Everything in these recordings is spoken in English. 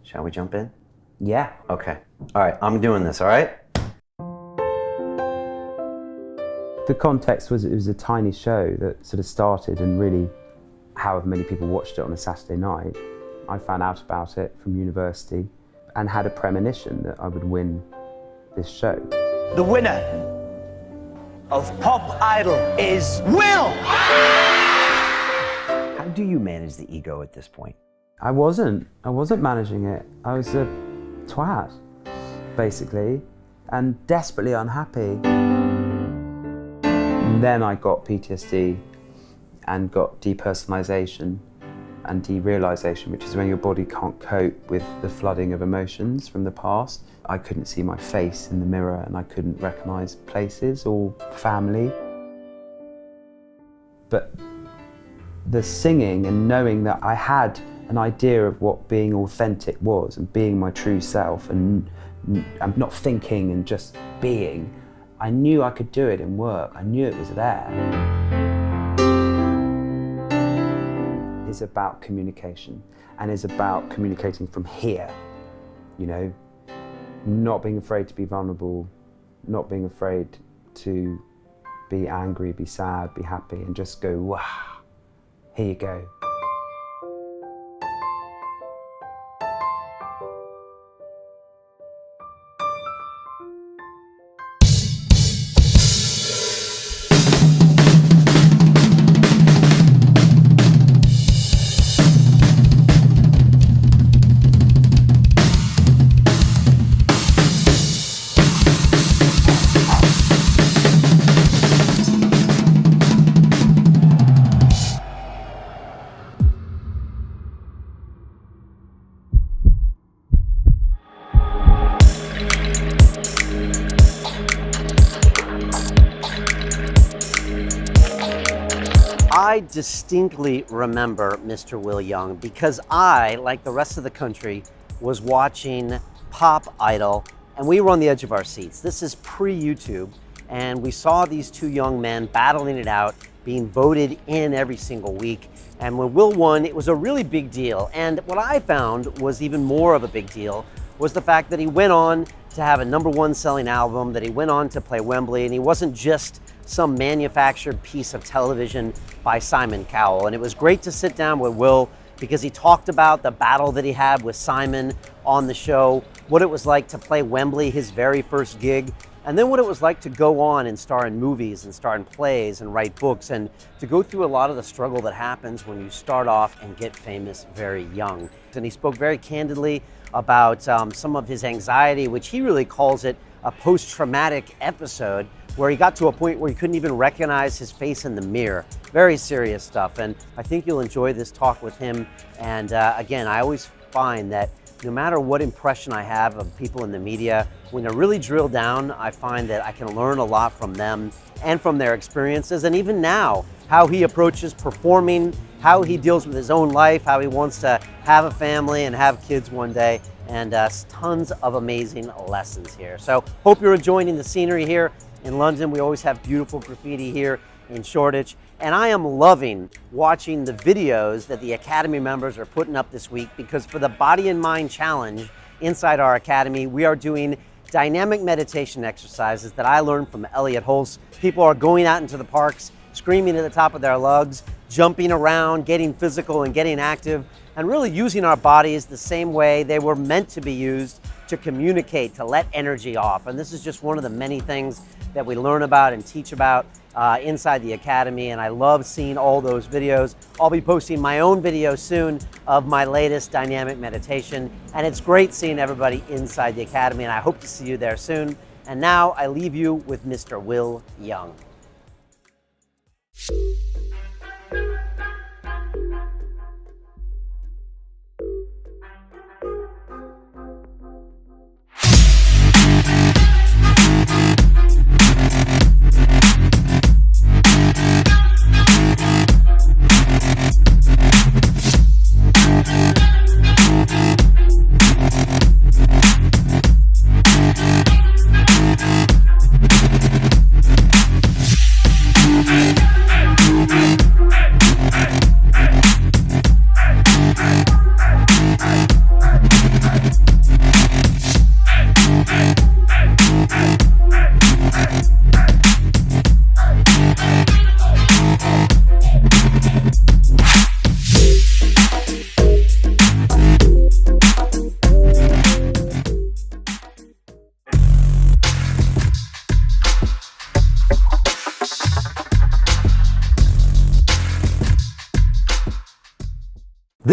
Shall we jump in? Yeah. Okay. All right, I'm doing this, all right? The context was it was a tiny show that sort of started, and really however many people watched it on a Saturday night. I found out about it from university and had a premonition that I would win this show. The winner of Pop Idol is Will! How do you manage the ego at this point? I wasn't managing it. I was a twat, basically, and desperately unhappy. And then I got PTSD and got depersonalization and derealisation, which is when your body can't cope with the flooding of emotions from the past. I couldn't see my face in the mirror and I couldn't recognise places or family. But the singing and knowing that I had an idea of what being authentic was and being my true self and not thinking and just being, I knew I could do it in work. I knew it was there. It's about communication, and it's about communicating from here, you know, not being afraid to be vulnerable, not being afraid to be angry, be sad, be happy, and just go, wow, here you go. I distinctly remember Mr. Will Young because I, like the rest of the country, was watching Pop Idol, and we were on the edge of our seats. This is pre-YouTube, and we saw these two young men battling it out, being voted in every single week. And when Will won, it was a really big deal. And what I found was even more of a big deal was the fact that he went on to have a #1 selling album, that he went on to play Wembley, and he wasn't just some manufactured piece of television by Simon Cowell. And it was great to sit down with Will because he talked about the battle that he had with Simon on the show, what it was like to play Wembley, his very first gig, and then what it was like to go on and star in movies and star in plays and write books, and to go through a lot of the struggle that happens when you start off and get famous very young. And he spoke very candidly about some of his anxiety, which he really calls it a post-traumatic episode, where he got to a point where he couldn't even recognize his face in the mirror. Very serious stuff, and I think you'll enjoy this talk with him. And again, I always find that no matter what impression I have of people in the media, when I really drill down, I find that I can learn a lot from them and from their experiences. And even now, how he approaches performing, how he deals with his own life, how he wants to have a family and have kids one day, and tons of amazing lessons here. So hope you're enjoying the scenery here in London. We always have beautiful graffiti here in Shoreditch. And I am loving watching the videos that the Academy members are putting up this week, because for the Body and Mind Challenge inside our Academy, we are doing dynamic meditation exercises that I learned from Elliot Hulse. People are going out into the parks, screaming at the top of their lungs, jumping around, getting physical and getting active, and really using our bodies the same way they were meant to be used, to communicate, to let energy off. And this is just one of the many things that we learn about and teach about inside the Academy, and I love seeing all those videos. I'll be posting my own video soon of my latest dynamic meditation, and it's great seeing everybody inside the Academy, and I hope to see you there soon. And now I leave you with Mr. Will Young.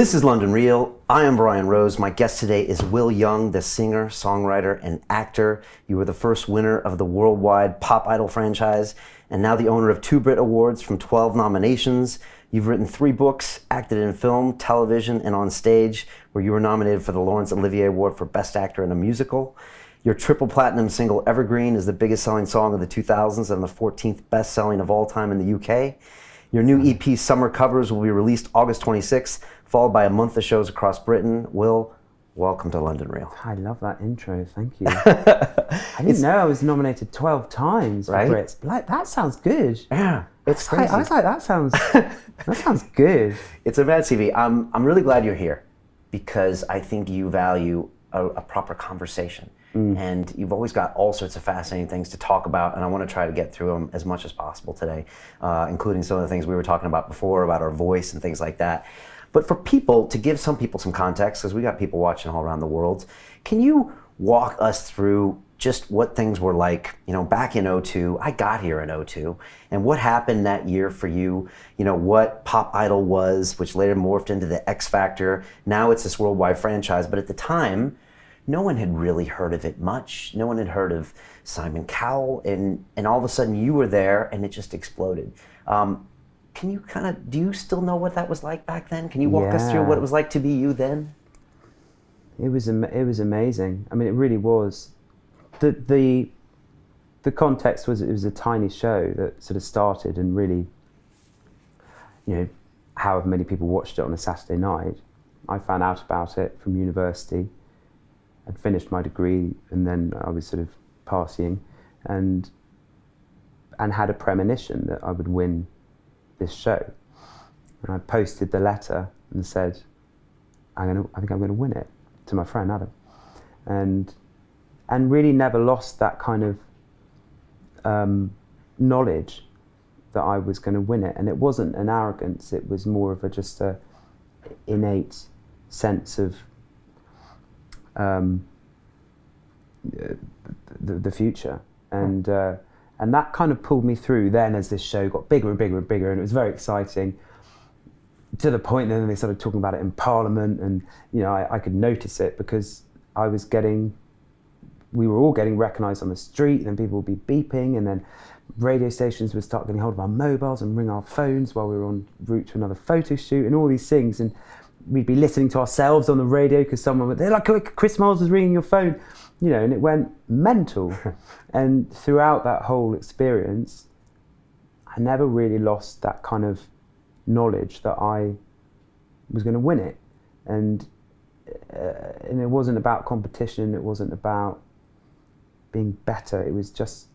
This is London Real. I am Brian Rose. My guest today is Will Young, the singer, songwriter, and actor. You were the first winner of the worldwide Pop Idol franchise, and now the owner of 2 Brit Awards from 12 nominations. You've written 3 books, acted in film, television, and on stage, where you were nominated for the Laurence Olivier Award for Best Actor in a Musical. Your triple platinum single Evergreen is the biggest selling song of the 2000s and the 14th best selling of all time in the UK. Your new EP, Summer Covers, will be released August 26th, followed by a month of shows across Britain. Will, welcome to London Real. I love that intro, thank you. I didn't know I was nominated 12 times for Right? Brits. Like, that sounds good. Yeah, it's crazy. I was like, that sounds good. It's a bad CV. I'm really glad you're here because I think you value a proper conversation. And you've always got all sorts of fascinating things to talk about, and I want to try to get through them as much as possible today, including some of the things we were talking about before, about our voice and things like that. But for people, to give some people some context, because we got people watching all around the world, can you walk us through just what things were like, back in 2002, I got here in 2002, and what happened that year for you, what Pop Idol was, which later morphed into the X Factor. Now it's this worldwide franchise, but at the time, no one had really heard of it much. No one had heard of Simon Cowell, and all of a sudden you were there and it just exploded. Can you do you still know what that was like back then? Can you walk us through what it was like to be you then? It was amazing. I mean, it really was. The context was, it was a tiny show that sort of started, and really, however many people watched it on a Saturday night. I found out about it from university. I'd finished my degree, and then I was sort of partying, and had a premonition that I would win this show. And I posted the letter and said, I think I'm going to win it, to my friend Adam, and really never lost that kind of knowledge that I was going to win it. And it wasn't an arrogance; it was more of just a innate sense of the future, and that kind of pulled me through then as this show got bigger and bigger and bigger, and it was very exciting, to the point that then they started talking about it in Parliament, and I could notice it because we were all getting recognised on the street, and then people would be beeping, and then radio stations would start getting hold of our mobiles and ring our phones while we were en route to another photo shoot, and all these things, and we'd be listening to ourselves on the radio because they're like, Chris Miles is ringing your phone, and it went mental. And throughout that whole experience, I never really lost that kind of knowledge that I was going to win it. And it wasn't about competition, it wasn't about being better, it was just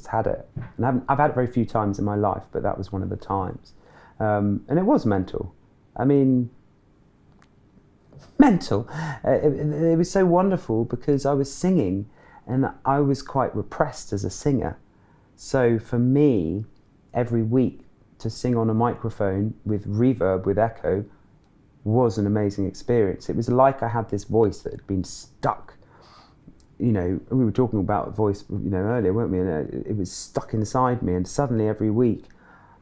had it. And I've had it very few times in my life, but that was one of the times. And it was mental. I mean, mental. It was so wonderful because I was singing, and I was quite repressed as a singer. So for me, every week to sing on a microphone with reverb, with echo, was an amazing experience. It was like I had this voice that had been stuck. We were talking about voice, earlier, weren't we? And it was stuck inside me, and suddenly every week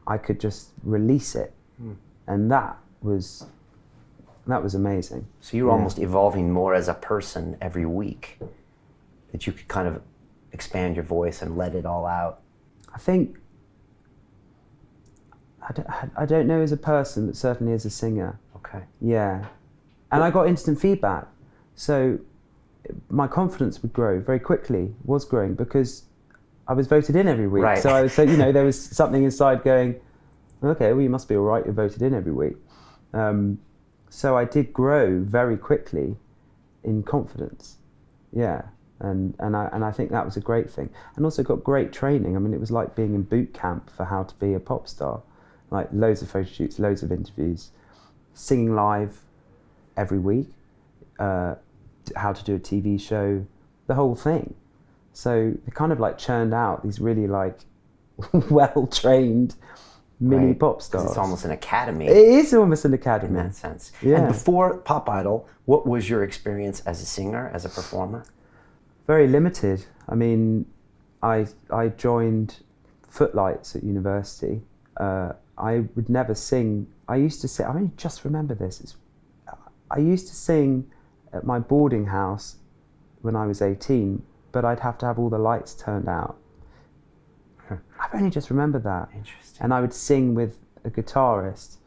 I could just release it. And that was amazing. So you were almost evolving more as a person every week, that you could kind of expand your voice and let it all out. I think, I don't know as a person, but certainly as a singer. Okay. Yeah. And I got instant feedback. So my confidence would grow very quickly, was growing, because I was voted in every week. Right. So there was something inside going, okay, well, you must be all right, you're voted in every week. So I did grow very quickly in confidence. Yeah. And I think that was a great thing. And also got great training. I mean, it was like being in boot camp for how to be a pop star. Like loads of photo shoots, loads of interviews, singing live every week, how to do a TV show, the whole thing. So they kind of like churned out these really like well-trained mini pop stars. It's almost an academy. It is almost an academy. In that sense. Yeah. And before Pop Idol, what was your experience as a singer, as a performer? Very limited. I mean, I joined Footlights at university. I would never sing I used to sing, I only just remember this. I used to sing at my boarding house when I was 18, but I'd have to have all the lights turned out. I've only just remembered that. Interesting. And I would sing with a guitarist,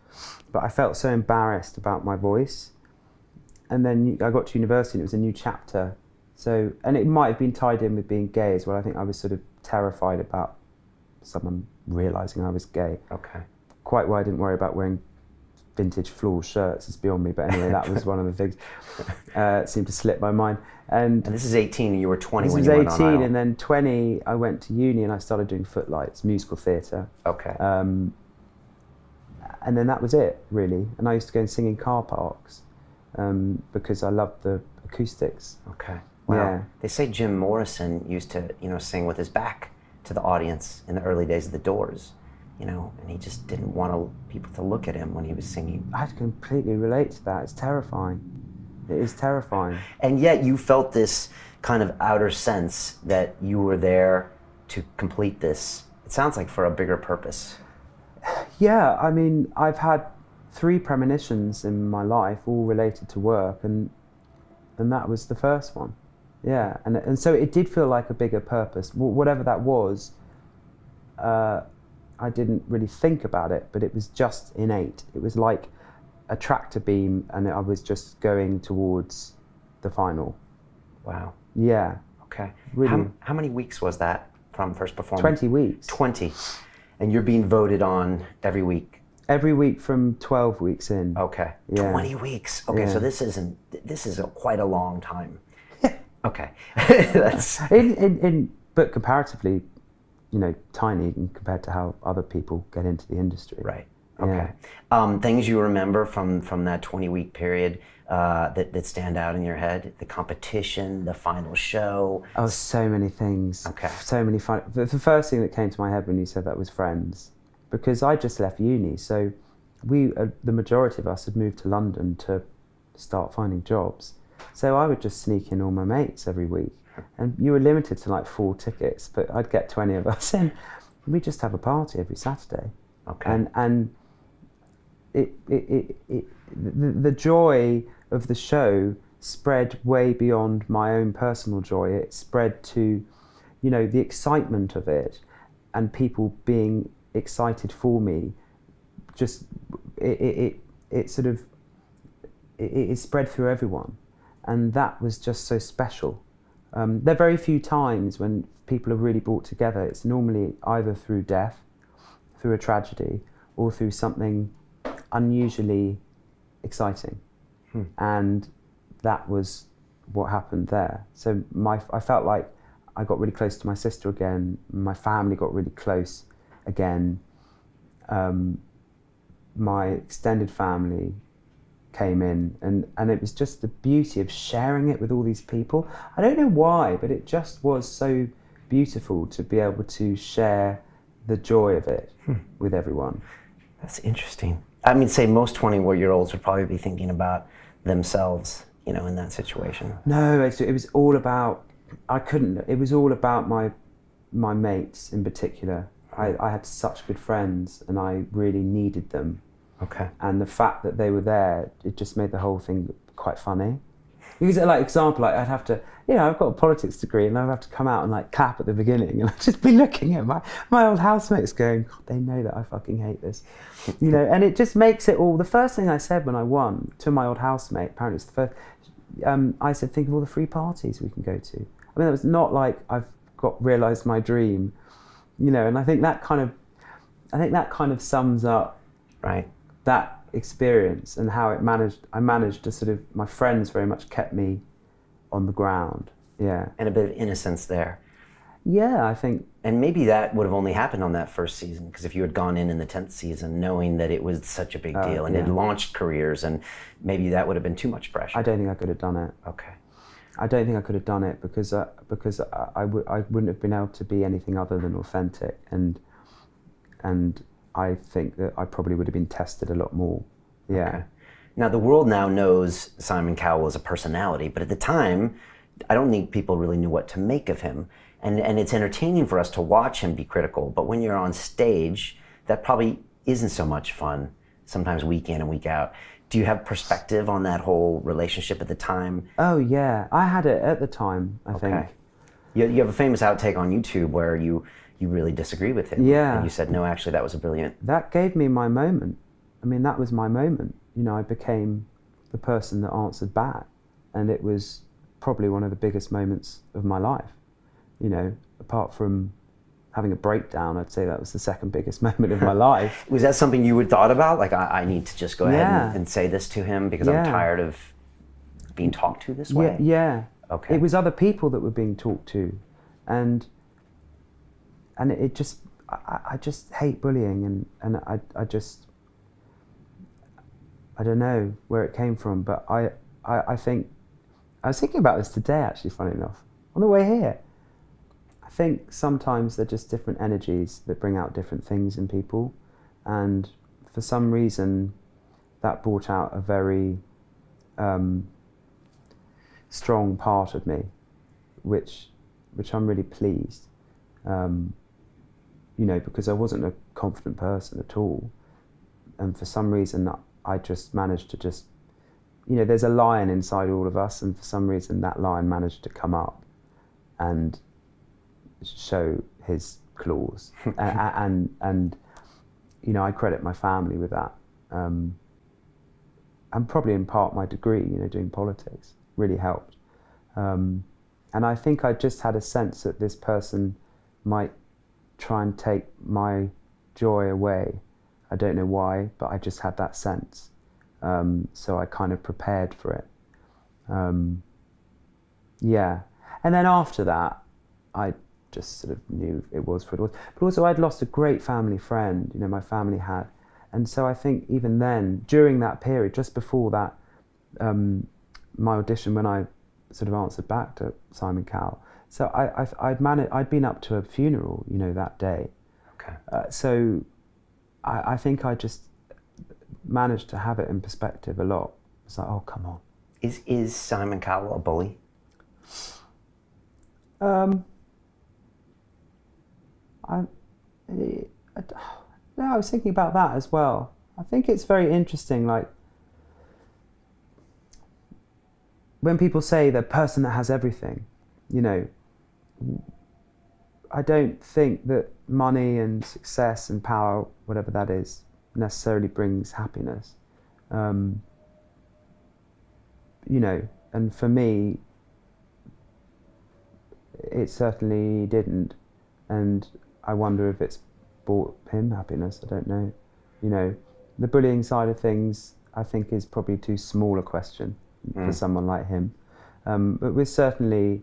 but I felt so embarrassed about my voice. And then I got to university and it was a new chapter. So, and it might have been tied in with being gay as well. I think I was sort of terrified about someone realising I was gay. Okay. Quite why I didn't worry about wearing vintage floral shirts is beyond me, but anyway, that was one of the things. It seemed to slip my mind. And this is 18 and you were 20 this when was you went on 18, Idol. and then 20, I went to uni and I started doing footlights, musical theatre. Okay. And then that was it, really. And I used to go and sing in car parks because I loved the acoustics. Okay. Wow. Yeah. They say Jim Morrison used to, sing with his back to the audience in the early days of the Doors, and he just didn't want people to look at him when he was singing. I completely relate to that. It's terrifying. It is terrifying. And yet you felt this kind of outer sense that you were there to complete this. It sounds like for a bigger purpose. Yeah, I mean, I've had 3 premonitions in my life, all related to work, and that was the first one. Yeah, and so it did feel like a bigger purpose. Whatever that was, I didn't really think about it, but it was just innate. It was like a tractor beam, and I was just going towards the final. Wow. Yeah. Okay. Really. How many weeks was that from first performance? 20 weeks. 20. And you're being voted on every week? Every week from 12 weeks in. Okay. Yeah. 20 weeks. Okay, Yeah. so this is quite a long time. Okay. That's But comparatively, tiny compared to how other people get into the industry. right. Okay. Things you remember from that 20-week period that stand out in your head? The competition, the final show. Oh, so many things. Okay. So many fun. The first thing that came to my head when you said that was Friends, because I just left uni, so the majority of us had moved to London to start finding jobs. So I would just sneak in all my mates every week, and you were limited to like 4 tickets, but I'd get 20 of us in. We'd just have a party every Saturday. Okay. And the joy of the show spread way beyond my own personal joy. It spread to, the excitement of it, and people being excited for me. Just it spread through everyone, and that was just so special. There are very few times when people are really brought together. It's normally either through death, through a tragedy, or through something unusually exciting. And that was what happened there. So I felt like I got really close to my sister again. My family got really close again. My extended family came in, and it was just the beauty of sharing it with all these people. I don't know why, but it just was so beautiful to be able to share the joy of it with everyone. That's interesting. I mean, say most 20-year-olds would probably be thinking about themselves, in that situation. No, it was all about, it was all about my mates in particular. I had such good friends, and I really needed them. Okay. And the fact that they were there, it just made the whole thing quite funny. Because, example, I'd have to, I've got a politics degree, and I'd have to come out and clap at the beginning, and I'd just be looking at my old housemates going, God, they know that I fucking hate this. And it just makes it all, the first thing I said when I won to my old housemate, apparently it's the first, I said, think of all the free parties we can go to. I mean, it was not like I've realised my dream, and I think that kind of sums up Right. that experience and how I managed to sort of, my friends very much kept me on the ground. Yeah. And a bit of innocence there. Yeah, I think. And maybe that would have only happened on that first season, because if you had gone in the 10th season knowing that it was such a big deal and it launched careers, and maybe that would have been too much pressure. I don't think I could have done it. Okay. I don't think I could have done it because I wouldn't have been able to be anything other than authentic, and I think that I probably would have been tested a lot more. Yeah. Okay. Now, the world now knows Simon Cowell as a personality, but at the time, I don't think people really knew what to make of him. And it's entertaining for us to watch him be critical, but when you're on stage, that probably isn't so much fun sometimes week in and week out. Do you have perspective on that whole relationship at the time? Oh yeah, I had it at the time, I think. You have a famous outtake on YouTube where you really disagree with him. Yeah. And you said, no, actually, that was a brilliant... That gave me my moment. I mean, that was my moment. You know, I became the person that answered back. And it was probably one of the biggest moments of my life. You know, apart from having a breakdown, I'd say that was the second biggest moment of my life. Was that something you had thought about? Like, I need to just go ahead Yeah. and say this to him because I'm tired of being talked to this way? Yeah. Okay. It was other people that were being talked to. And it just, I just hate bullying, and I just, I don't know where it came from, but I think, I was thinking about this today actually, funny enough, on the way here. I think sometimes they're just different energies that bring out different things in people, and for some reason that brought out a very strong part of me, which I'm really pleased. You know, because I wasn't a confident person at all, and for some reason I just managed to just, you know, there's a lion inside all of us, and for some reason that lion managed to come up and show his claws. and you know, I credit my family with that, and probably in part my degree, you know, doing politics really helped, and I think I just had a sense that this person might try and take my joy away. I don't know why, but I just had that sense. So I kind of prepared for it. Yeah. And then after that, I just sort of knew it was what it was. But also I'd lost a great family friend, you know, my family had. And so I think even then, during that period, just before that, my audition, when I sort of answered back to Simon Cowell, so I'd been up to a funeral, you know, that day. Okay. So I think I just managed to have it in perspective a lot. It's like, oh, come on. Is Simon Cowell a bully? I was thinking about that as well. I think it's very interesting, like, when people say the person that has everything, you know, I don't think that money and success and power, whatever that is, necessarily brings happiness. You know, and for me, it certainly didn't. And I wonder if it's brought him happiness. I don't know. You know, the bullying side of things, I think, is probably too small a question for someone like him. But we're certainly,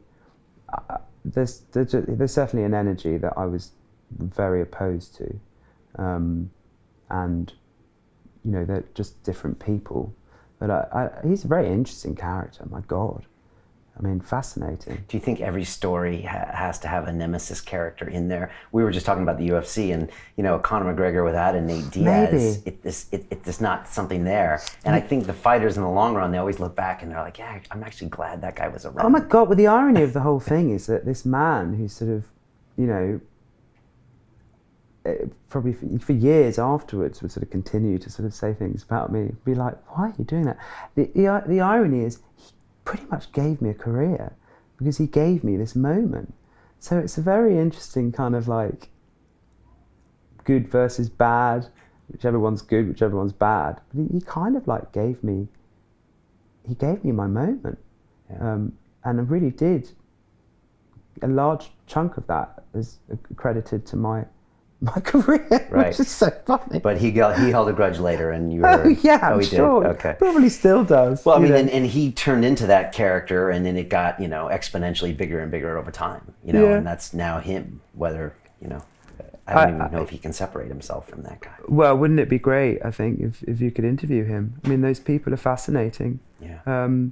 there's certainly an energy that I was very opposed to. And, you know, they're just different people. But he's a very interesting character, my God. I mean, fascinating. Do you think every story has to have a nemesis character in there? We were just talking about the UFC, and you know, Conor McGregor without a Nate Diaz, it's not something there. And I think the fighters in the long run, they always look back and they're like, yeah, I'm actually glad that guy was around. Oh my God! But the irony of the whole thing is that this man, who sort of, you know, probably for years afterwards would sort of continue to sort of say things about me, be like, why are you doing that? The irony is, he pretty much gave me a career because he gave me this moment. So it's a very interesting kind of like good versus bad, whichever one's good, whichever one's bad. But he kind of like gave me my moment. Yeah. And I really did. A large chunk of that is credited to my career, Right. which is so funny. But he held a grudge later, and you were... Oh yeah, I'm he sure. did? Okay. Probably still does. Well, I mean, know. and he turned into that character, and then it got, you know, exponentially bigger and bigger over time, you know, and that's now him, whether, you know, I don't even know if he can separate himself from that guy. Well, wouldn't it be great, I think, if you could interview him? I mean, those people are fascinating. Yeah. And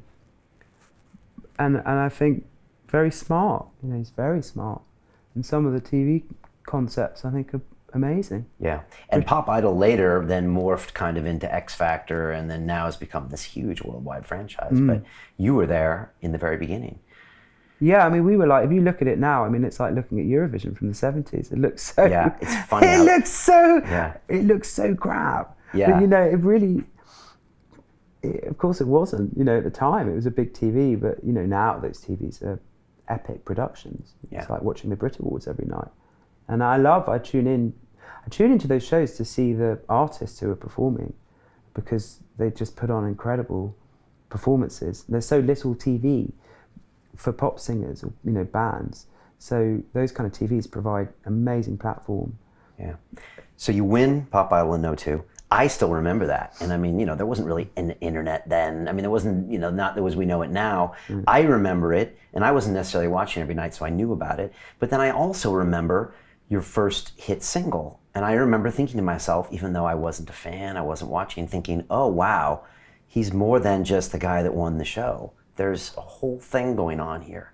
I think very smart. You know, he's very smart. And some of the TV concepts, I think, are amazing. Yeah. And Pop Idol later then morphed kind of into X Factor, and then now has become this huge worldwide franchise. But you were there in the very beginning. Yeah, I mean, we were like, if you look at it now, I mean, it's like looking at Eurovision from the 70s. It looks so... Yeah, it's funny. It looks so crap. Yeah. But, you know, of course it wasn't, you know, at the time. It was a big TV, but, you know, now those TVs are epic productions. Yeah. It's like watching the Brit Awards every night. And I tune into those shows to see the artists who are performing, because they just put on incredible performances. There's so little TV for pop singers or, you know, bands. So those kind of TVs provide amazing platform. Yeah. So you win Pop Idol in '02. I still remember that. And I mean, you know, there wasn't really an internet then. I mean, there wasn't, you know, not as we know it now. I remember it, and I wasn't necessarily watching every night, so I knew about it. But then I also remember your first hit single. And I remember thinking to myself, even though I wasn't a fan, I wasn't watching, thinking, oh, wow, he's more than just the guy that won the show. There's a whole thing going on here.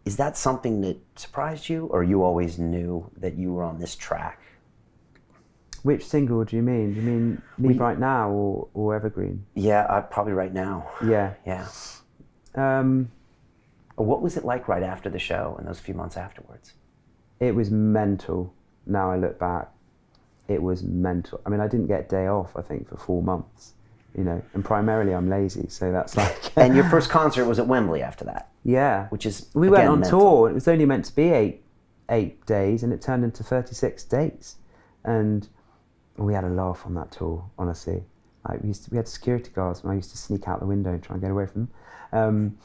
Is that something that surprised you, or you always knew that you were on this track? Which single do you mean? Do you mean Leave Right Now or Evergreen? Yeah, probably Right Now. Yeah. Yeah. What was it like right after the show and those few months afterwards? It was mental. Now I look back, it was mental. I mean, I didn't get a day off, I think, for 4 months, you know, and primarily I'm lazy, so that's like... And your first concert was at Wembley after that? Yeah. Which is, we again, went on mental. tour. It was only meant to be eight days, and it turned into 36 days. And we had a laugh on that tour, honestly. Like we had security guards, and I used to sneak out the window and try and get away from them.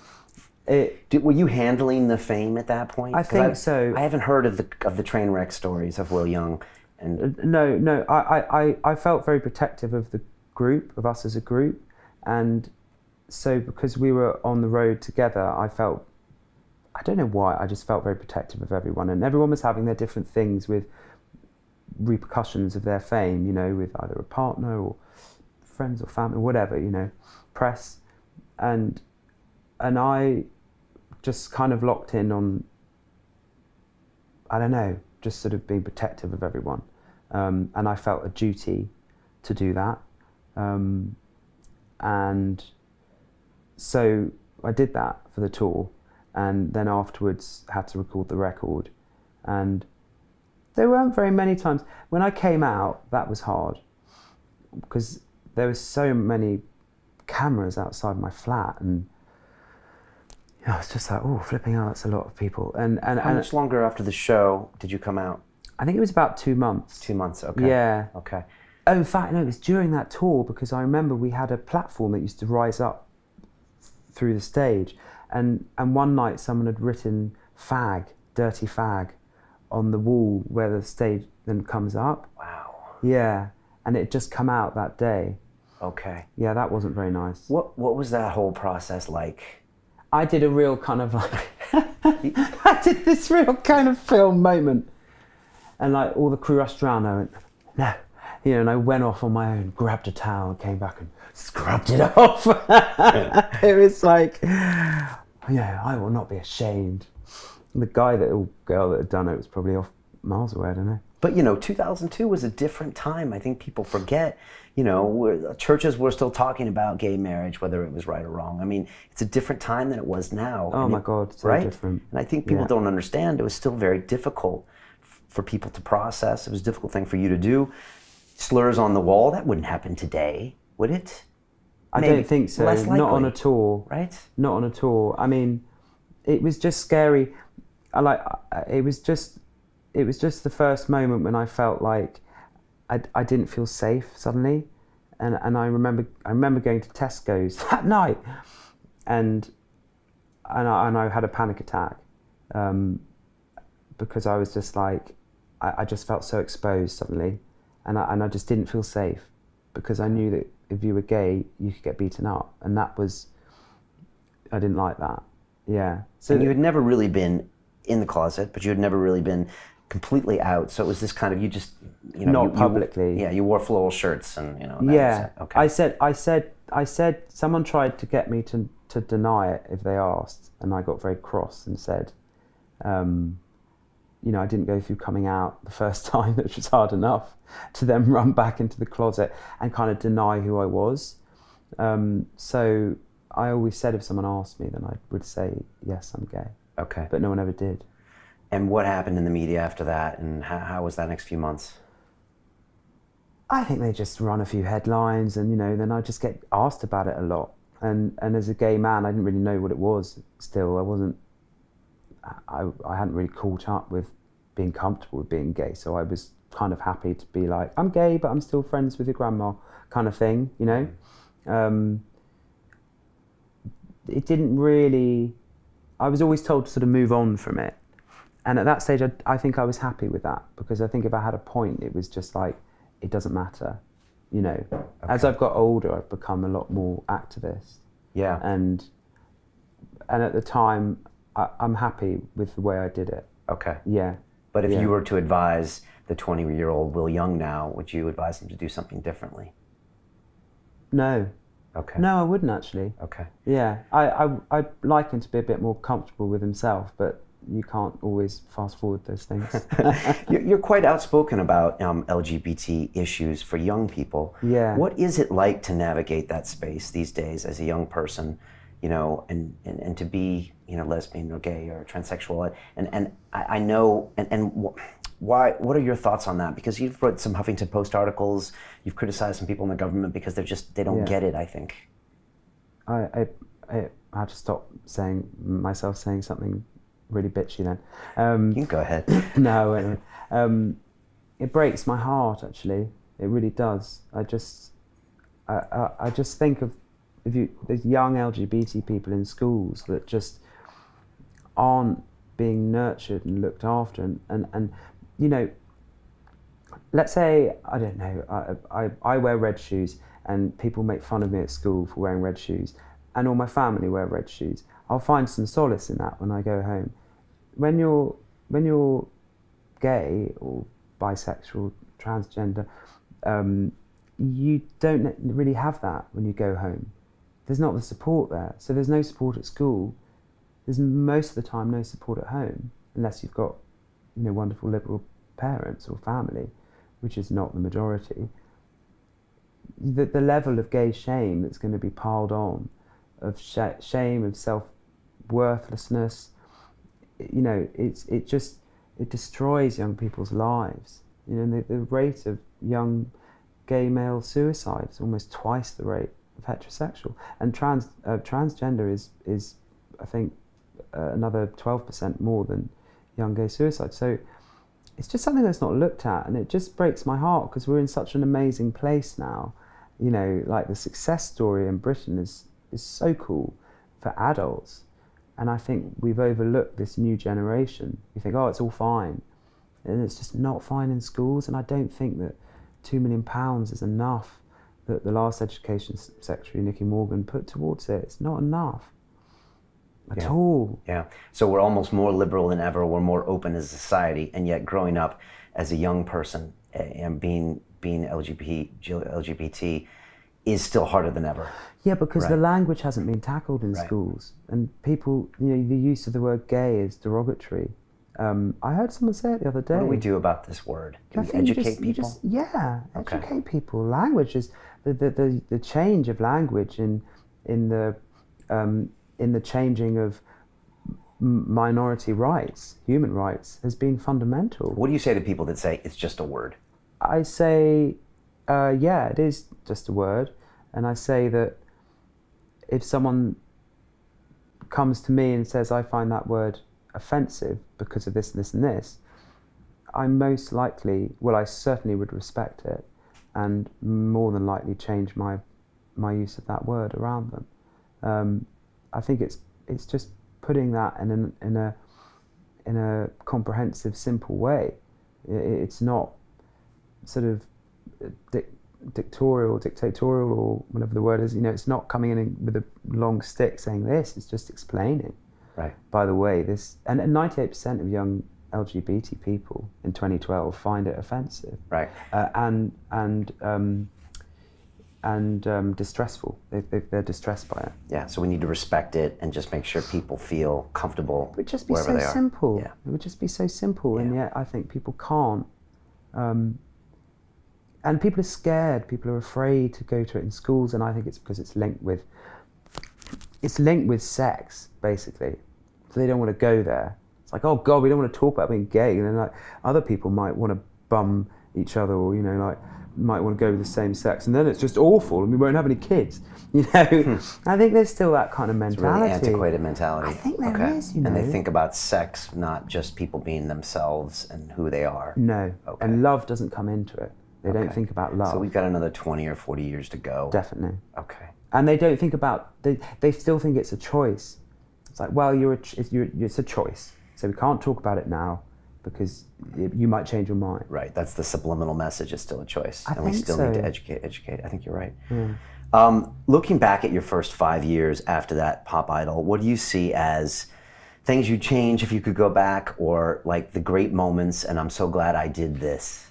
Were you handling the fame at that point? I think so. I haven't heard of the train wreck stories of Will Young. And No. I felt very protective of the group, of us as a group, and so because we were on the road together, I don't know why, I just felt very protective of everyone, and everyone was having their different things with repercussions of their fame, you know, with either a partner or friends or family, whatever, you know, press, and I just kind of locked in on, I don't know, just sort of being protective of everyone, and I felt a duty to do that, and so I did that for the tour, and then afterwards had to record the record, and there weren't very many times. When I came out, that was hard, because there were so many cameras outside my flat, and you know, it's just like, oh, flipping out, that's a lot of people. And how much longer after the show did you come out? I think it was about 2 months. 2 months, okay. Yeah. Okay. Oh, in fact, no, it was during that tour, because I remember we had a platform that used to rise up through the stage, and one night someone had written fag, dirty fag, on the wall where the stage then comes up. Wow. Yeah, and it had just come out that day. Okay. Yeah, that wasn't very nice. What was that whole process like? I did a real kind of like, I did this real kind of film moment. And like all the crew rushed around, I went, no. You know, and I went off on my own, grabbed a towel, came back and scrubbed it off. It was like, yeah, I will not be ashamed. The girl that had done it was probably off miles away, I don't know. But, you know, 2002 was a different time. I think people forget, you know, churches were still talking about gay marriage, whether it was right or wrong. I mean, it's a different time than it was now. Oh, my God, so right? different. And I think people don't understand. It was still very difficult for people to process. It was a difficult thing for you to do. Slurs on the wall, that wouldn't happen today, would it? I Maybe don't think so. less likely. Not on a tour. Right? Not on a tour. I mean, it was just scary. It was just the first moment when I felt like I didn't feel safe suddenly, and I remember going to Tesco's that night, and I had a panic attack, because I was just like, I just felt so exposed suddenly, and I just didn't feel safe, because I knew that if you were gay you could get beaten up, and I didn't like that. Yeah. So and you had never really been in the closet, but you had never really been completely out. So it was this kind of, you just, you know, not publicly. You wore floral shirts, and you know. That Yeah. was it. Okay. I said someone tried to get me to deny it if they asked, and I got very cross and said, you know, I didn't go through coming out the first time, which was hard enough, to then run back into the closet and kind of deny who I was. So I always said if someone asked me, then I would say, yes, I'm gay. Okay. But no one ever did. And what happened in the media after that, and how was that next few months? I think they just run a few headlines, and then I just get asked about it a lot. And as a gay man, I didn't really know what it was. Still, I hadn't really caught up with being comfortable with being gay, so I was kind of happy to be like, I'm gay, but I'm still friends with your grandma, kind of thing, It didn't really. I was always told to sort of move on from it, and at that stage, I think I was happy with that, because I think if I had a point, it was just like, it doesn't matter, Okay. As I've got older, I've become a lot more activist. Yeah. And at the time, I'm happy with the way I did it. Okay. Yeah. But if you were to advise the 20-year-old Will Young now, would you advise him to do something differently? No. Okay. No, I wouldn't actually. Okay. Yeah. I'd like him to be a bit more comfortable with himself, but you can't always fast forward those things. You're quite outspoken about LGBT issues for young people. Yeah. What is it like to navigate that space these days as a young person, and to be, lesbian or gay or transsexual? And I know, why? What are your thoughts on that? Because you've wrote some Huffington Post articles, you've criticized some people in the government because they don't get it, I think. I had to stop saying something really bitchy then. You can go ahead. No, anyway. It breaks my heart, actually. It really does. I just think of there's young LGBT people in schools that just aren't being nurtured and looked after, and let's say, I don't know, I wear red shoes and people make fun of me at school for wearing red shoes, and all my family wear red shoes. I'll find some solace in that when I go home. When you're gay or bisexual, transgender, you don't really have that when you go home. There's not the support there. So there's no support at school. There's most of the time no support at home, unless you've got wonderful liberal parents or family, which is not the majority. The level of gay shame that's going to be piled on, of shame, of self-worthlessness, it destroys young people's lives. The rate of young gay male suicide is almost twice the rate of heterosexual, and transgender is I think another 12% more than young gay suicide. So it's just something that's not looked at, and it just breaks my heart, because we're in such an amazing place now. Like the success story in Britain is so cool for adults, and I think we've overlooked this new generation. We think, oh, it's all fine, and it's just not fine in schools. And I don't think that £2 million is enough that the last Education Secretary, Nicky Morgan, put towards it. It's not enough at all. Yeah. So we're almost more liberal than ever. We're more open as a society, and yet growing up as a young person and being LGBT is still harder than ever. Yeah, because the language hasn't been tackled in schools, and people, the use of the word gay is derogatory. I heard someone say it the other day. What do we do about this word? Do we educate people? Educate people. Language is the change of language in the changing of minority rights, human rights, has been fundamental. What do you say to people that say it's just a word? I say, it is just a word, and I say that if someone comes to me and says, I find that word offensive because of this, this, and this, I certainly would respect it, and more than likely change my use of that word around them. I think it's just putting that in a comprehensive, simple way. It's not sort of dictatorial or whatever the word is. It's not coming in with a long stick saying this. It's just explaining. Right. By the way, this, and 98% of young LGBT people in 2012 find it offensive. Right. And distressful. They're distressed by it. Yeah. So we need to respect it and just make sure people feel comfortable. It would just be wherever so they are. simple. Yeah. It would just be so simple, and yet I think people can't. And people are scared. People are afraid to go to it in schools, and I think it's because it's linked with sex, basically. So they don't want to go there. It's like, oh God, we don't want to talk about being gay, and then like other people might want to bum each other, or might want to go with the same sex, and then it's just awful, and we won't have any kids. You know, I think there's still that kind of mentality. It's a really antiquated mentality. I think there is, you know. And they think about sex, not just people being themselves and who they are. No, Okay. and love doesn't come into it. They don't think about love. So we've got another 20 or 40 years to go. Definitely. Okay. And they don't think about, they still think it's a choice. It's like, well, it's a choice. So we can't talk about it now because you might change your mind. Right, that's the subliminal message. It's still a choice. I and we think still so. need to educate. I think you're right. Yeah. Looking back at your first 5 years after that Pop Idol, what do you see as things you'd change if you could go back, or like the great moments and I'm so glad I did this?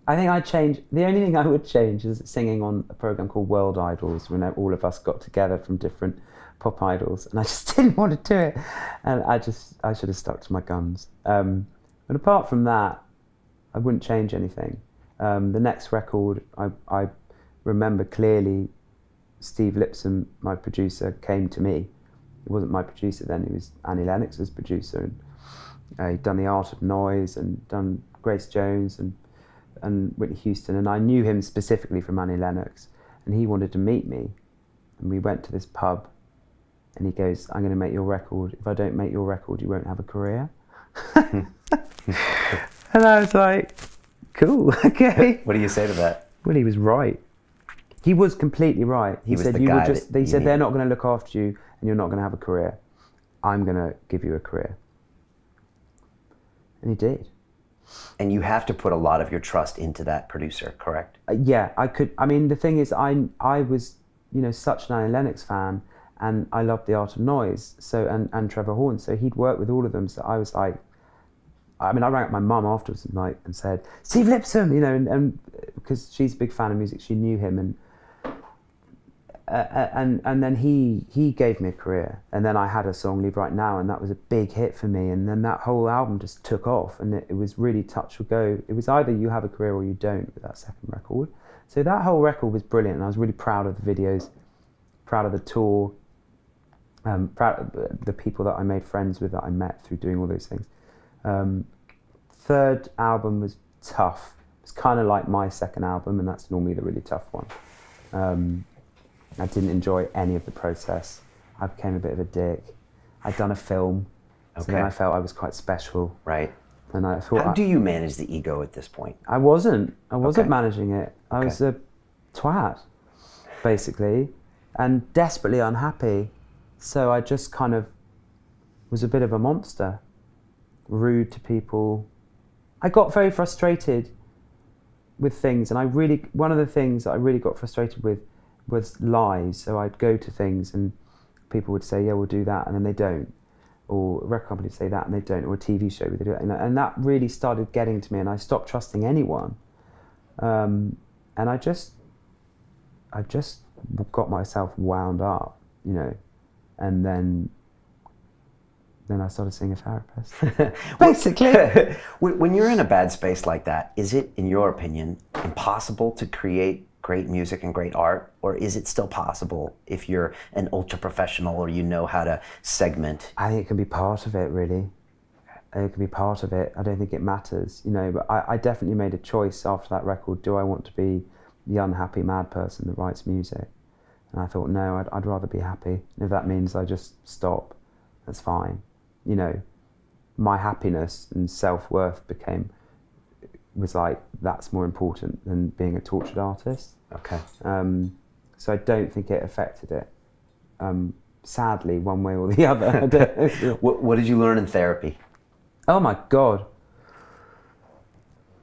I think I'd change, the only thing I would change is singing on a program called World Idols, when all of us got together from different pop idols, and I just didn't want to do it. And I should have stuck to my guns. But apart from that, I wouldn't change anything. The next record, I remember clearly Steve Lipson, my producer, came to me. He wasn't my producer then, he was Annie Lennox's producer. And he'd done The Art of Noise and done Grace Jones and Whitney Houston, and I knew him specifically from Annie Lennox, and he wanted to meet me. And we went to this pub, and he goes, I'm going to make your record. If I don't make your record, you won't have a career. And I was like, cool, okay. What do you say to that? Well, he was right. He was completely right. He was said, the "You will guy just." that They you said need. they're not going to look after you, and you're not going to have a career. I'm going to give you a career, and he did. And you have to put a lot of your trust into that producer, correct? Yeah, I could. I mean, the thing is, I was, such an Annie Lennox fan, and I loved The Art of Noise. So and Trevor Horn. So he'd worked with all of them. So I was like, I mean, I rang up my mum afterwards and said, Steve Lipson, and because she's a big fan of music, she knew him, and then he gave me a career, and then I had a song, Leave Right Now, and that was a big hit for me, and then that whole album just took off, and it was really touch or go. It was either you have a career or you don't with that second record. So that whole record was brilliant, and I was really proud of the videos, proud of the tour, proud of the people that I made friends with, that I met through doing all those things. Third album was tough. It's kind of like my second album, and that's normally the really tough one. I didn't enjoy any of the process. I became a bit of a dick. I'd done a film, so then I felt I was quite special. Right. And I thought, How do you manage the ego at this point? I wasn't Okay. managing it. I was a twat, basically, and desperately unhappy. So I just kind of was a bit of a monster, rude to people. I got very frustrated with things, and one of the things that I really got frustrated with was lies. So I'd go to things and people would say, yeah, we'll do that, and then they don't. Or a record company would say that and they don't, or a TV show would do it. And that really started getting to me, and I stopped trusting anyone. And I just got myself wound up, and then I started seeing a therapist. Basically. When you're in a bad space like that, is it, in your opinion, impossible to create great music and great art, or is it still possible if you're an ultra professional or you know how to segment? I think it can be part of it, really. It can be part of it. I don't think it matters, but I definitely made a choice after that record. Do I want to be the unhappy mad person that writes music? And I thought, no, I'd rather be happy. And if that means I just stop, that's fine. My happiness and self-worth was like, that's more important than being a tortured artist. Okay. So I don't think it affected it. Sadly, one way or the other. What did you learn in therapy? Oh my God.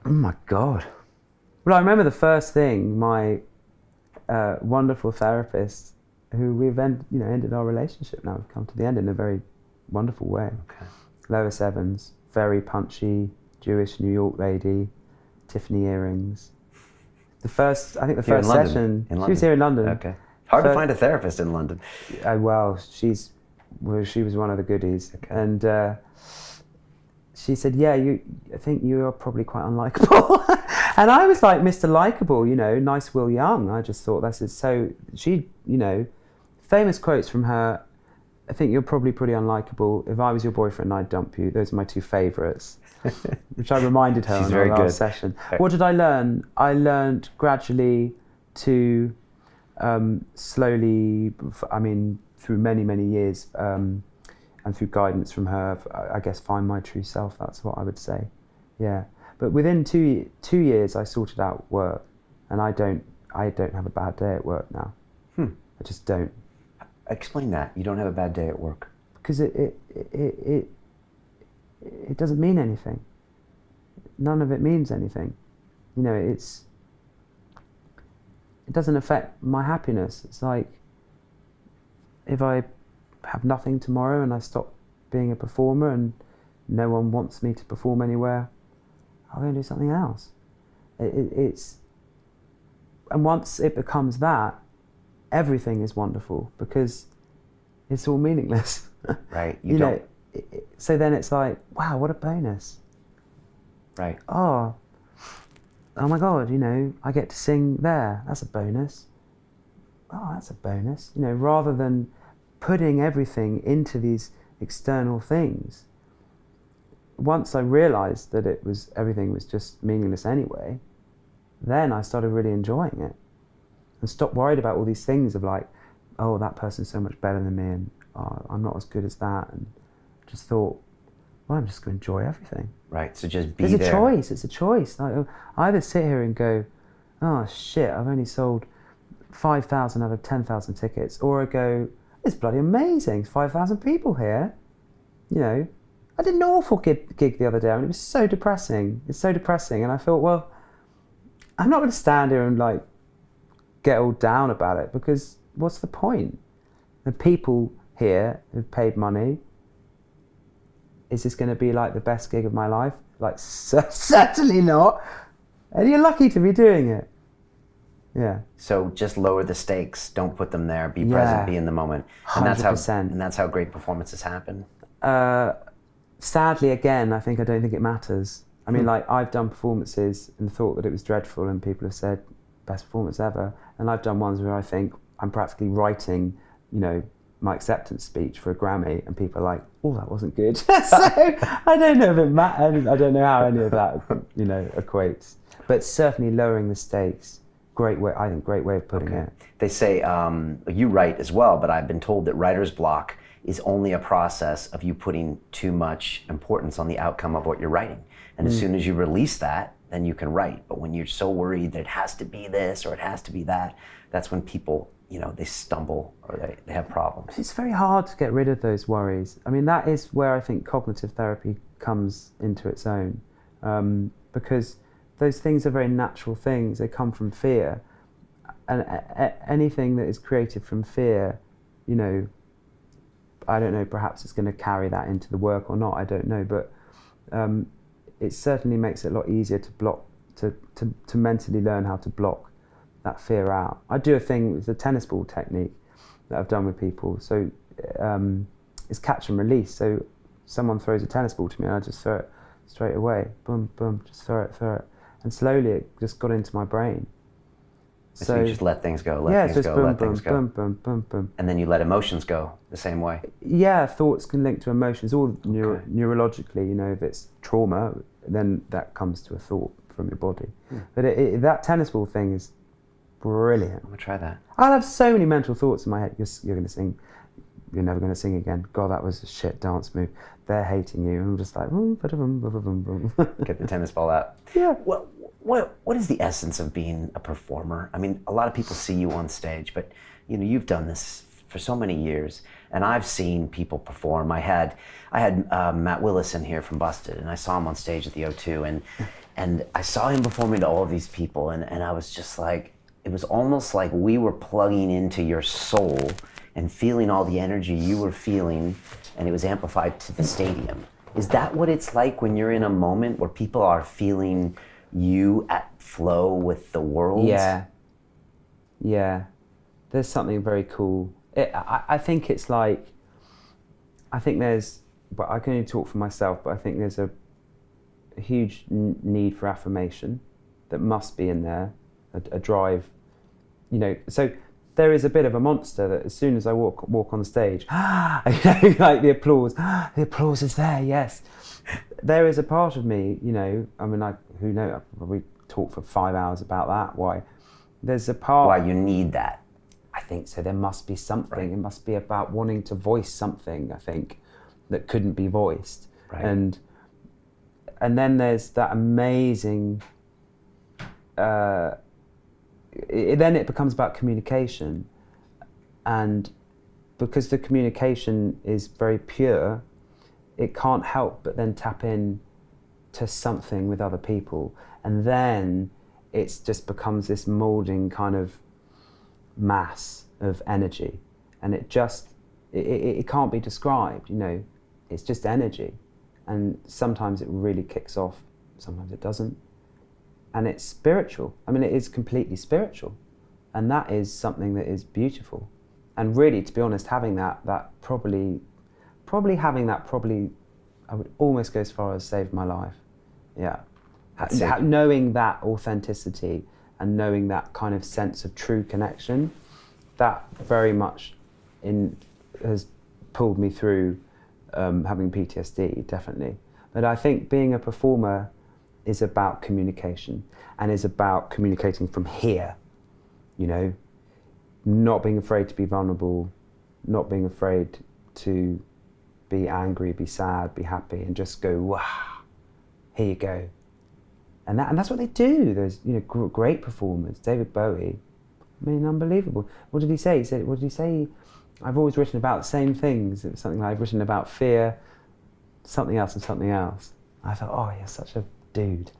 Well, I remember the first thing my wonderful therapist, who we've ended our relationship now, we've come to the end in a very wonderful way. Okay. Lois Evans, very punchy, Jewish New York lady, Tiffany earrings. I think the Here in first London? session, In she was London? here in London. Okay. Hard to find a therapist in London. Well, she was one of the goodies. Okay. And she said, yeah, I think you are probably quite unlikable. And I was like, Mr. Likeable, nice Will Young. I just thought that's it. So she, famous quotes from her, I think you're probably pretty unlikable. If I was your boyfriend, I'd dump you. Those are my two favourites, which I reminded her She's on very our last good. session. What did I learn? I learned gradually to slowly, I mean, through many, many years, and through guidance from her, I guess, find my true self. That's what I would say. Yeah. But within two years, I sorted out work, and I don't have a bad day at work now. I just don't. Explain that. You don't have a bad day at work. Because it doesn't mean anything. None of it means anything. You know, it doesn't affect my happiness. It's like if I have nothing tomorrow and I stop being a performer and no one wants me to perform anywhere, I'll go and do something else. And once it becomes that, everything is wonderful because it's all meaningless. Right. You know, so then it's like, wow, what a bonus. Right. Oh my God, you know, I get to sing there. That's a bonus. Oh, that's a bonus. You know, rather than putting everything into these external things. Once I realized that everything was just meaningless anyway, then I started really enjoying it. And stop worried about all these things of like, oh, that person's so much better than me, and oh, I'm not as good as that, and just thought, well, I'm just going to enjoy everything. Right. So just be There's there. a choice. It's a choice. Like, I either sit here and go, oh shit, I've only sold 5,000 out of 10,000 tickets, or I go, it's bloody amazing. 5,000 people here. You know, I did an awful gig the other day. I mean, it was so depressing. It's so depressing, and I thought, well, I'm not going to stand here and like get all down about it, because what's the point? The people here who've paid money, is this going to be like the best gig of my life? Like, certainly not. And you're lucky to be doing it. Yeah. So just lower the stakes. Don't put them there. Be present. Be in the moment. And that's 100%. And that's how great performances happen. Sadly, again, I don't think it matters. I mean, like, I've done performances and thought that it was dreadful, and people have said, best performance ever. And I've done ones where I think I'm practically writing, you know, my acceptance speech for a Grammy, and people are like, oh, that wasn't good. So I don't know if it matters. I don't know how any of that, you know, equates. But certainly lowering the stakes, great way of putting it. They say, you write as well, but I've been told that writer's block is only a process of you putting too much importance on the outcome of what you're writing. And as soon as you release that, then you can write. But when you're so worried that it has to be this or it has to be that, that's when people, you know, they stumble or they have problems. It's very hard to get rid of those worries. I mean, that is where I think cognitive therapy comes into its own, because those things are very natural things. They come from fear, and anything that is created from fear, you know, I don't know, perhaps it's going to carry that into the work or not, I don't know, but it certainly makes it a lot easier to block, to mentally learn how to block that fear out. I do a thing with the tennis ball technique that I've done with people. So it's catch and release. So someone throws a tennis ball to me and I just throw it straight away. Boom, boom, just throw it. And slowly it just got into my brain. So you just let things go, boom, let boom, things go. boom, boom, boom, boom. And then you let emotions go the same way. Yeah, thoughts can link to emotions, all neurologically, you know, if it's trauma, then that comes to a thought from your body. But that tennis ball thing is brilliant. I'm gonna try that. I'll have so many mental thoughts in my head. You're going to sing. You're never going to sing again. God, that was a shit dance move. They're hating you. And I'm just like, Get the tennis ball out. Yeah. What is the essence of being a performer? I mean, a lot of people see you on stage, but you know, you've done this for so many years, and I've seen people perform. I had Matt Willis in here from Busted, and I saw him on stage at the O2, and I saw him performing to all of these people, and I was just like, it was almost like we were plugging into your soul and feeling all the energy you were feeling, and it was amplified to the stadium. Is that what it's like when you're in a moment where people are feeling you at flow with the world? Yeah. There's something very cool. I think it's like, but I can only talk for myself, but I think there's a huge need for affirmation that must be in there, a drive, you know. So there is a bit of a monster that as soon as I walk on the stage, like the applause is there, yes. There is a part of me, you know, I mean, who knows, I probably talk for 5 hours about that, why. There's a part... Why you need that. I think so, there must be something, Right. It must be about wanting to voice something, I think, that couldn't be voiced. Right. And then there's that amazing... then it becomes about communication, and because the communication is very pure, it can't help but then tap in to something with other people, and then it just becomes this molding kind of mass of energy, and it can't be described, you know, it's just energy, and sometimes it really kicks off, sometimes it doesn't. And it's spiritual. I mean, it is completely spiritual. And that is something that is beautiful. And really, to be honest, having that probably, I would almost go as far as saved my life. Yeah. Knowing that authenticity and knowing that kind of sense of true connection, that very much has pulled me through having PTSD, definitely. But I think being a performer is about communication, and is about communicating from here, you know, not being afraid to be vulnerable, not being afraid to be angry, be sad, be happy, and just go, wow, here you go. And that's what they do. There's, you know, great performers. David Bowie, I mean, unbelievable. What did he say? He said, what did he say? I've always written about the same things. It was something like, I've written about fear, something else and something else. I thought, oh, you're such a dude.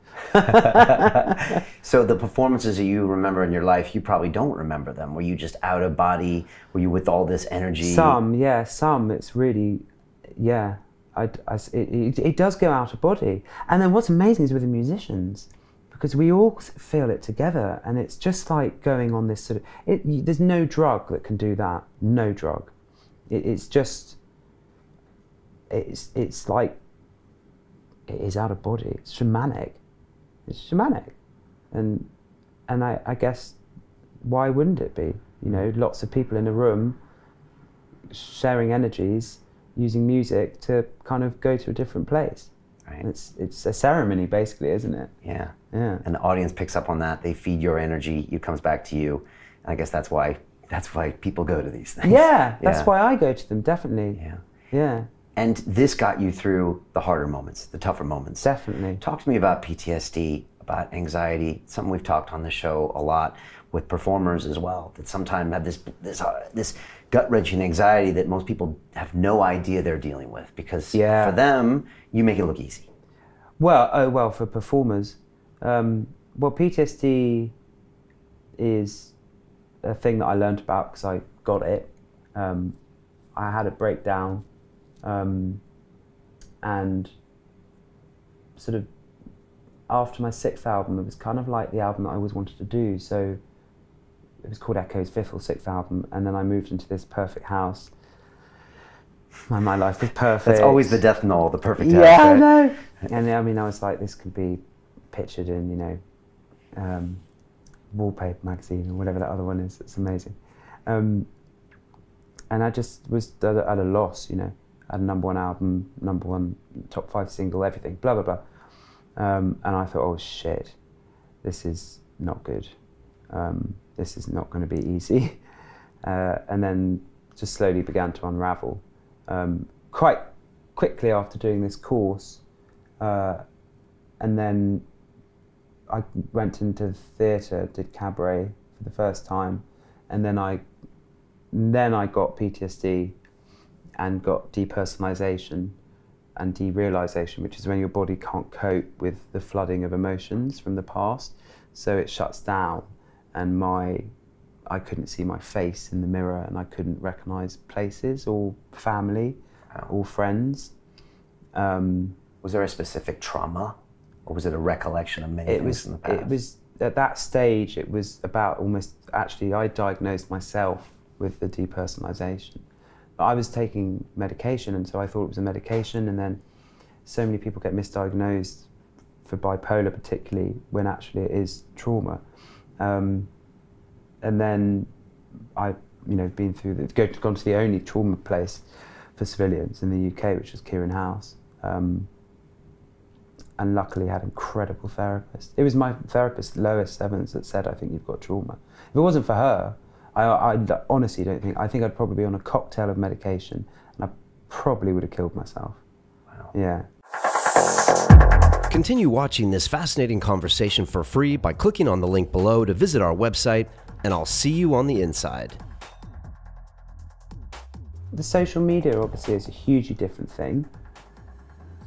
So the performances that you remember in your life, you probably don't remember them. Were you just out of body? Were you with all this energy? Some, yeah, some. It's really, yeah. It does go out of body. And then what's amazing is with the musicians, because we all feel it together, and it's just like going on this sort of, there's no drug that can do that. No drug. It's just, it's like, it is out of body. It's shamanic. It's shamanic, and I guess why wouldn't it be? You know, lots of people in a room sharing energies, using music to kind of go to a different place. Right. It's a ceremony, basically, isn't it? Yeah. Yeah. And the audience picks up on that. They feed your energy. It comes back to you. And I guess that's why people go to these things. Yeah, that's why I go to them, definitely. Yeah. Yeah. And this got you through the harder moments, the tougher moments. Definitely. Talk to me about PTSD, about anxiety, something we've talked on the show a lot with performers as well, that sometimes have this gut-wrenching anxiety that most people have no idea they're dealing with, because for them, you make it look easy. Well, for performers, PTSD is a thing that I learned about because I got it. I had a breakdown. And sort of after my 6th album, it was kind of like the album that I always wanted to do. So it was called Echo's 5th or 6th album, and then I moved into this perfect house. And my life was perfect. That's always the death knell, the perfect house. Yeah, right? I know. And I mean, I was like, this could be pictured in, you know, Wallpaper magazine or whatever that other one is. It's amazing. And I just was at a loss, you know. I had a #1 album, #1 top 5 single, everything, blah, blah, blah. And I thought, oh shit, this is not good. This is not going to be easy. And then just slowly began to unravel. Quite quickly after doing this course, and then I went into theatre, did cabaret for the first time, and then I got PTSD and got depersonalization and derealisation, which is when your body can't cope with the flooding of emotions from the past, so it shuts down, and I couldn't see my face in the mirror, and I couldn't recognise places or family or friends. Was there a specific trauma, or was it a recollection of many things in the past? It was, at that stage, it was about I diagnosed myself with the depersonalization. I was taking medication, and so I thought it was a medication, and then so many people get misdiagnosed for bipolar particularly, when actually it is trauma. And then been through gone to the only trauma place for civilians in the UK, which was Kieran House, and luckily had incredible therapists. It was my therapist, Lois Evans, that said, "I think you've got trauma." If it wasn't for her, I honestly don't think. I think I'd probably be on a cocktail of medication, and I probably would have killed myself. Wow. Yeah. Continue watching this fascinating conversation for free by clicking on the link below to visit our website, and I'll see you on the inside. The social media obviously is a hugely different thing.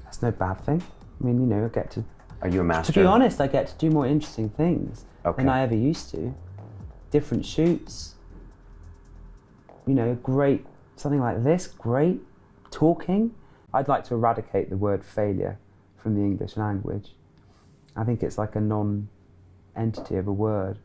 That's no bad thing. I mean, I get to... Are you a master? To be honest, I get to do more interesting things than I ever used to. Different shoots. Great, something like this, great. Talking. I'd like to eradicate the word failure from the English language. I think it's like a non-entity of a word.